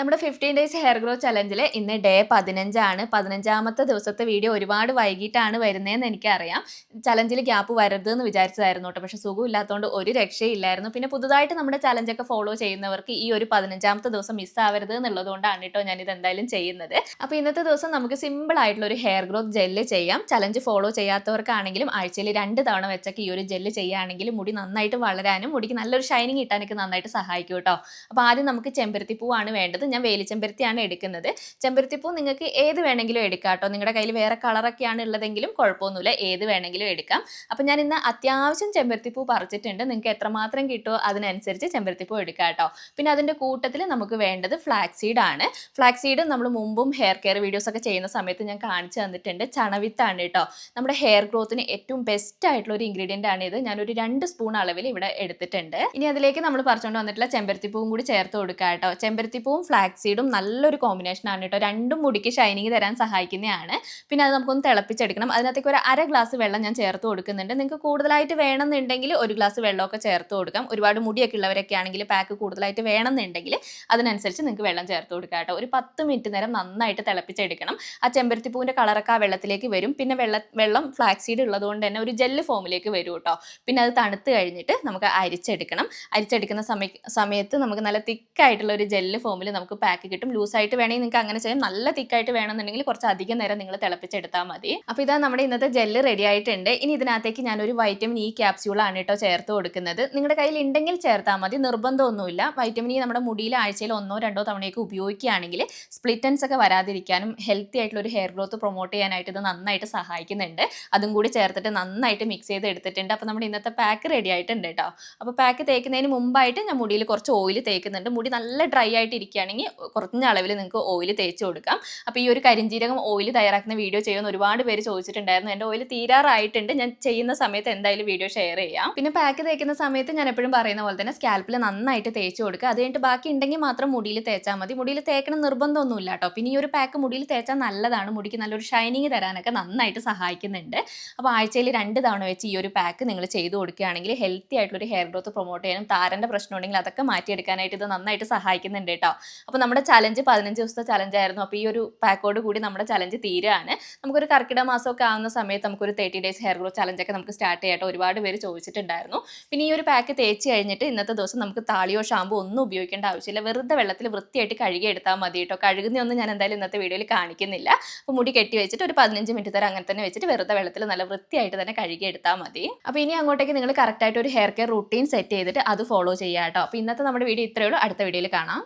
നമ്മുടെ 15 days hair growth ചലഞ്ചിൽ ഇന്ന് day 15 ആണ്. 15ാമത്തെ ദിവസത്തെ വീഡിയോ ഒരുപാട് വൈകിട്ടാണ് വരുന്നതെന്ന് എനിക്കറിയാം. ചലഞ്ചിൽ ഗ്യാപ്പ് വരരുതെന്ന് വിചാരിച്ചതായിരുന്നു കേട്ടോ. പക്ഷേ സുഖമില്ലാത്തതുകൊണ്ട് ഒരു രക്ഷയില്ലായിരുന്നു. പിന്നെ പുതുതായിട്ട് നമ്മുടെ ചലഞ്ചൊക്കെ ഫോളോ ചെയ്യുന്നവർക്ക് ഈ ഒരു 15ാമത്തെ ദിവസം മിസ്സാവരുത് എന്നുള്ളതുകൊണ്ടാണ് കേട്ടോ ഞാനിത് എന്തായാലും ചെയ്യുന്നത്. അപ്പോൾ ഇന്നത്തെ ദിവസം നമുക്ക് സിമ്പിൾ ആയിട്ടുള്ള ഒരു ഹെയർ ഗ്രോത്ത് ജെല്ല് ചെയ്യാം. ചലഞ്ച് ഫോളോ ചെയ്യാത്തവർക്കാണെങ്കിലും ആഴ്ചയിൽ 2 തവണ വെച്ചൊക്കെ ഈ ഒരു ജെല്ല് ചെയ്യുകയാണെങ്കിൽ മുടി നന്നായിട്ട് വളരാനും മുടിക്ക് നല്ലൊരു ഷൈനിങ് കിട്ടാനൊക്കെ നന്നായിട്ട് സഹായിക്കും കേട്ടോ. അപ്പോൾ ആദ്യം നമുക്ക് ചെമ്പരത്തിപ്പൂവാണ് വേണ്ടത്. ഞാൻ വേലിച്ചെമ്പരത്തിയാണ് എടുക്കുന്നത്. ചെമ്പരത്തിപ്പൂ നിങ്ങൾക്ക് ഏത് വേണമെങ്കിലും എടുക്കാം കേട്ടോ. നിങ്ങളുടെ കയ്യിൽ വേറെ കളറൊക്കെയാണ് ഉള്ളതെങ്കിലും കുഴപ്പമൊന്നുമില്ല, ഏത് വേണമെങ്കിലും എടുക്കാം. അപ്പോൾ ഞാൻ ഇന്ന് അത്യാവശ്യം ചെമ്പരത്തിപ്പൂ പറിച്ചിട്ടുണ്ട്. നിങ്ങൾക്ക് എത്രമാത്രം കിട്ടുമോ അതിനനുസരിച്ച് ചെമ്പരത്തിപ്പൂ എടുക്കാം കേട്ടോ. പിന്നെ അതിൻ്റെ കൂട്ടത്തിൽ നമുക്ക് വേണ്ടത് ഫ്ലാക്സ് സീഡ് ആണ്. ഫ്ലാക്സ് സീഡ് നമ്മൾ മുമ്പും ഹെയർ കെയർ വീഡിയോസ് ഒക്കെ ചെയ്യുന്ന സമയത്ത് ഞാൻ കാണിച്ചു തന്നിട്ടുണ്ട്. ചണവിത്താണ് കേട്ടോ. നമ്മുടെ ഹെയർ ഗ്രോത്തിന് ഏറ്റവും ബെസ്റ്റ് ആയിട്ടുള്ള ഒരു ഇൻഗ്രീഡിയൻ്റ് ആണ് ഇത്. ഞാനൊരു 2 സ്പൂൺ അളവിൽ ഇവിടെ എടുത്തിട്ടുണ്ട്. ഇനി അതിലേക്ക് നമ്മൾ പറിച്ചുകൊണ്ട് വന്നിട്ടുള്ള ചെമ്പരത്തിപ്പൂവും കൂടി ചേർത്ത് കൊടുക്കുക കേട്ടോ. ചെമ്പരത്തിപ്പൂവും ഫ്ലാക്സ് സീഡും നല്ലൊരു കോമ്പിനേഷൻ ആണ് കേട്ടോ. രണ്ടും മുടിക്ക് ഷൈനിങ് തരാൻ സഹായിക്കുന്നതാണ്. പിന്നെ അത് നമുക്കൊന്ന് തിളപ്പിച്ചെടുക്കണം. അതിനകത്തേക്ക് ഒരു 1/2 ഗ്ലാസ് വെള്ളം ഞാൻ ചേർത്ത് കൊടുക്കുന്നുണ്ട്. നിങ്ങൾക്ക് കൂടുതലായിട്ട് വേണമെന്നുണ്ടെങ്കിൽ 1 ഗ്ലാസ് വെള്ളമൊക്കെ ചേർത്ത് കൊടുക്കാം. ഒരുപാട് മുടിയൊക്കെ ഉള്ളവരൊക്കെ ആണെങ്കിൽ പാക്ക് കൂടുതലായിട്ട് വേണമെന്നുണ്ടെങ്കിൽ അതിനനുസരിച്ച് നിങ്ങൾക്ക് വെള്ളം ചേർത്ത് കൊടുക്കാം കേട്ടോ. ഒരു 10 മിനിറ്റ് നേരം നന്നായിട്ട് തിളപ്പിച്ചെടുക്കണം. ആ ചെമ്പരത്തിപ്പൂവിൻ്റെ കളറൊക്കെ ആ വെള്ളത്തിലേക്ക് വരും. പിന്നെ വെള്ളം ഫ്ലാക്സ് സീഡ് ഉള്ളതുകൊണ്ട് തന്നെ ഒരു ജെല്ല് ഫോമിലേക്ക് വരും കേട്ടോ. പിന്നെ അത് തണുത്ത് കഴിഞ്ഞിട്ട് നമുക്ക് അരിച്ചെടുക്കണം. അരിച്ചെടുക്കുന്ന സമയത്ത് നമുക്ക് നല്ല തിക്കായിട്ടുള്ള ഒരു ജെല്ല് ഫോമിൽ നമുക്ക് പാക്ക് കിട്ടും. ലൂസായിട്ട് വേണമെങ്കിൽ നിങ്ങൾക്ക് അങ്ങനെ ചെയ്യാം. നല്ല തിക്കായിട്ട് വേണമെന്നുണ്ടെങ്കിൽ കുറച്ച് അധികം നേരം നിങ്ങൾ തിളപ്പിച്ചെടുത്താൽ മതി. അപ്പോൾ ഇതാ നമ്മുടെ ഇന്നത്തെ ജെല്ല് റെഡി ആയിട്ടുണ്ട്. ഇനി ഇതിനകത്തേക്ക് ഞാനൊരു വൈറ്റമിൻ ഇ ക്യാപ്സ്യൂളാണ് കേട്ടോ ചേർത്ത് കൊടുക്കുന്നത്. നിങ്ങളുടെ കയ്യിൽ ഉണ്ടെങ്കിൽ ചേർത്താൽ മതി, നിർബന്ധമൊന്നുമില്ല. വൈറ്റമിൻ ഇ നമ്മുടെ മുടിയിൽ ആഴ്ചയിൽ 1-2 തവണയൊക്കെ ഉപയോഗിക്കുകയാണെങ്കിൽ സ്പ്ലിറ്റൻസ് ഒക്കെ വരാതിരിക്കാനും ഹെൽത്തി ആയിട്ടുള്ള ഒരു ഹെയർ ഗ്രോത്ത് പ്രൊമോട്ട് ചെയ്യാനായിട്ട് ഇത് നന്നായിട്ട് സഹായിക്കുന്നുണ്ട്. അതും കൂടി ചേർത്തിട്ട് നന്നായിട്ട് മിക്സ് ചെയ്ത് എടുത്തിട്ടുണ്ട്. അപ്പോൾ നമ്മുടെ ഇന്നത്തെ പാക്ക് റെഡി ആയിട്ടുണ്ട് കേട്ടോ. അപ്പോൾ പാക്ക് തേക്കുന്നതിന് മുമ്പായിട്ട് ഞാൻ മുടിയിൽ കുറച്ച് ഓയിൽ തേക്കുന്നുണ്ട്. മുടി നല്ല ഡ്രൈ ആയിട്ട് ഇരിക്കുകയാണെങ്കിൽ കുറഞ്ഞ അളവിൽ നിങ്ങൾക്ക് ഓയിൽ തേച്ച് കൊടുക്കാം. അപ്പോൾ ഈ ഒരു കരിഞ്ജീരകം ഓയിൽ തയ്യാറാക്കുന്ന വീഡിയോ ചെയ്യുമെന്ന് ഒരുപാട് പേര് ചോദിച്ചിട്ടുണ്ടായിരുന്നു. എൻ്റെ ഓയിൽ തീരാറായിട്ടുണ്ട്. ഞാൻ ചെയ്യുന്ന സമയത്ത് എന്തായാലും വീഡിയോ ഷെയർ ചെയ്യാം. പിന്നെ പാക്ക് തേക്കുന്ന സമയത്ത് ഞാൻ എപ്പോഴും പറയുന്ന പോലെ തന്നെ സ്കാൽപ്പിൽ നന്നായിട്ട് തേച്ച് കൊടുക്കുക. അത് കഴിഞ്ഞിട്ട് ബാക്കി ഉണ്ടെങ്കിൽ മാത്രം മുടിയിൽ തേച്ചാൽ മതി. മുടിയിൽ തേക്കണം നിർബന്ധമൊന്നുമില്ല കേട്ടോ. പിന്നെ ഈ ഒരു പാക്ക് മുടിയിൽ തേച്ചാൽ നല്ലതാണ്. മുടിക്ക് നല്ലൊരു ഷൈനിങ് തരാനൊക്കെ നന്നായിട്ട് സഹായിക്കുന്നുണ്ട്. അപ്പോൾ ആഴ്ചയിൽ 2 തവണ വെച്ച് ഈ ഒരു പാക്ക് നിങ്ങൾ ചെയ്ത് കൊടുക്കുകയാണെങ്കിൽ ഹെൽത്തി ആയിട്ടുള്ളൊരു ഹെയർ ഗ്രോത്ത് പ്രൊമോട്ട് ചെയ്യാനും താരൻ്റെ പ്രശ്നം ഉണ്ടെങ്കിൽ അതൊക്കെ മാറ്റിയെടുക്കാനായിട്ട് ഇത് നന്നായിട്ട് സഹായിക്കുന്നുണ്ട് കേട്ടോ. അപ്പോൾ നമ്മുടെ ചലഞ്ച് 15 ദിവസത്തെ ചലഞ്ചായിരുന്നു. അപ്പോൾ ഈ ഒരു പാക്കോട് കൂടി നമ്മുടെ ചലഞ്ച് തീരുകയാണ്. നമുക്കൊരു കർക്കിടക മാസമൊക്കെ ആവുന്ന സമയത്ത് നമുക്കൊരു 30 ഡേയ്സ് ഹെയർ ഗ്രോത്ത് ചലഞ്ചൊക്കെ നമുക്ക് സ്റ്റാർട്ട് ചെയ്യാം. ഒരുപാട് പേര് ചോദിച്ചിട്ടുണ്ടായിരുന്നു. പിന്നെ ഈ ഒരു പാക്ക് തേച്ച് കഴിഞ്ഞിട്ട് ഇന്നത്തെ ദിവസം നമുക്ക് താളിയോ ഷാമ്പോ ഒന്നും ഉപയോഗിക്കേണ്ട ആവശ്യമില്ല. വെറുതെ വെള്ളത്തിൽ വൃത്തിയായിട്ട് കഴുകി എടുത്താൽ മതി കേട്ടോ. കഴുകുന്നൊന്നും ഞാൻ എന്തായാലും ഇന്നത്തെ വീഡിയോയിൽ കാണിക്കുന്നില്ല. അപ്പോൾ മുടി കെട്ടി വെച്ചിട്ട് ഒരു 15 മിനിറ്റ് തരം അങ്ങനെ തന്നെ വെച്ചിട്ട് വെറുതെ വെള്ളത്തിൽ നല്ല വൃത്തിയായിട്ട് തന്നെ കഴുകി എടുത്താൽ മതി. അപ്പോൾ ഇനി അങ്ങോട്ടേക്ക് നിങ്ങൾ കറക്റ്റായിട്ട് ഒരു ഹെയർ കെയർ റൂട്ടീൻ സെറ്റ് ചെയ്തിട്ട് അത് ഫോളോ ചെയ്യുക കേട്ടോ. അപ്പോൾ ഇന്നത്തെ നമ്മുടെ വീഡിയോ ഇത്രയേ ഉള്ളൂ. അടുത്ത വീഡിയോയിൽ കാണാം.